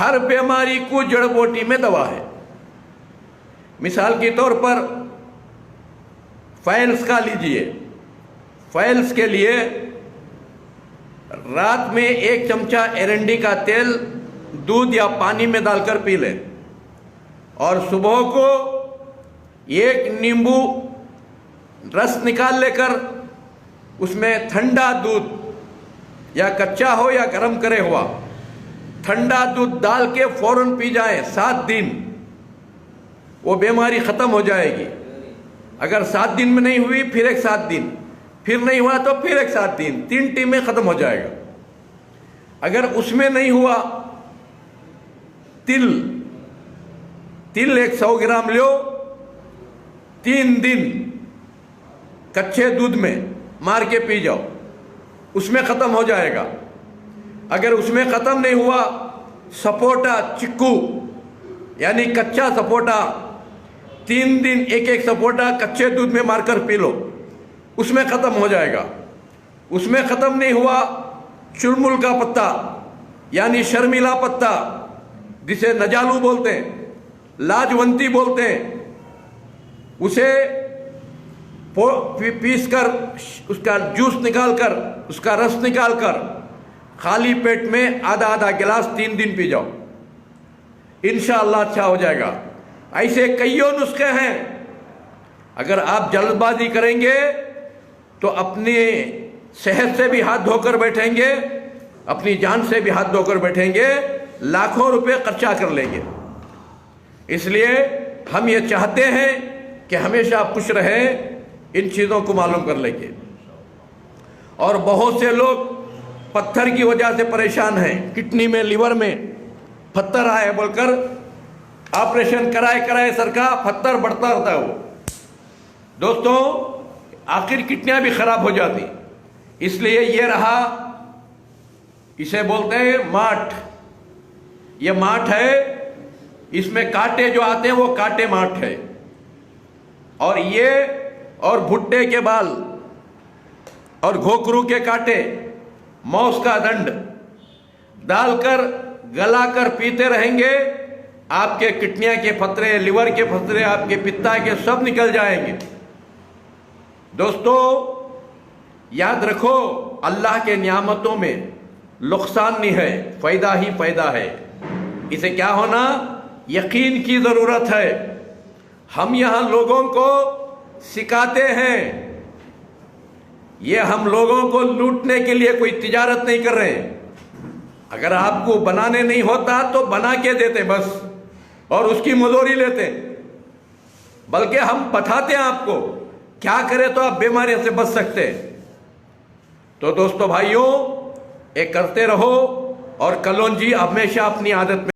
हर बीमारी को जड़ बूटी में दवा है। मिसाल के तौर पर फाइल्स का लीजिए। फाइल्स के लिए रात में 1 चमचा एरंडी का तेल दूध या पानी में डालकर पी लें और सुबह को 1 नींबू रस निकाल लेकर उसमें ठंडा दूध या कच्चा हो या गर्म करे हुआ ठंडा दूध डाल के फौरन पी जाए 7 दिन, वो बीमारी खत्म हो जाएगी। अगर 7 दिन में नहीं हुई फिर एक 7 दिन, फिर नहीं हुआ तो फिर एक 7 दिन, 3 टीम में खत्म हो जाएगा। अगर उसमें नहीं हुआ, तिल 100 ग्राम लो, 3 दिन कच्चे दूध में मार के पी जाओ, उसमें खत्म हो जाएगा। अगर उसमें खत्म नहीं हुआ, सपोटा चिक्कू यानी कच्चा सपोटा 3 दिन एक सपोटा कच्चे दूध में मारकर पी लो, उसमें खत्म हो जाएगा। उसमें खत्म नहीं हुआ, चुलमुल का पत्ता यानी शर्मिला पत्ता जिसे नजालू बोलते हैं, लाजवंती बोलते हैं, उसे पीसकर उसका जूस निकालकर उसका रस निकालकर खाली पेट में आधा गिलास 3 दिन पी जाओ, इंशाअल्लाह अच्छा हो जाएगा। ऐसे कईयों नुस्खे हैं। अगर आप जल्दबाजी करेंगे तो अपनी सेहत से भी हाथ धोकर बैठेंगे, अपनी जान से भी हाथ धोकर बैठेंगे, लाखों रुपए खर्चा कर लेंगे। इसलिए हम ये चाहते हैं कि हमेशा खुश रहें, इन चीज़ों को मालूम कर लेंगे। और बहुत से लोग पत्थर की वजह से परेशान हैं, किडनी में लिवर में पत्थर आए बोलकर ऑपरेशन कराए सरकार पत्थर बढ़ता रहता है। वो दोस्तों आखिर किडनियां भी खराब हो जाती। इसलिए ये रहा, इसे बोलते हैं माठ। ये माठ है, इसमें कांटे जो आते हैं वो कांटे माठ है। और ये और भुट्टे के बाल और घोकरू के कांटे, मौस का दंड डालकर गलाकर पीते रहेंगे, आपके किडनियां के फतरे, लिवर के फतरे, आपके पित्ता के सब निकल जाएंगे। दोस्तों याद रखो, अल्लाह के नियामतों में नुकसान नहीं है, फायदा ही फायदा है। इसे क्या होना, यकीन की जरूरत है। हम यहां लोगों को सिखाते हैं, ये हम लोगों को लूटने के लिए कोई तिजारत नहीं कर रहे हैं। अगर आपको बनाने नहीं होता तो बना के देते बस, और उसकी मजदूरी लेते। बल्कि हम बताते हैं आपको क्या करें तो आप बीमारियों से बच सकते हैं। तो दोस्तों भाइयों, ये करते रहो और कलौंजी हमेशा अपनी आदत में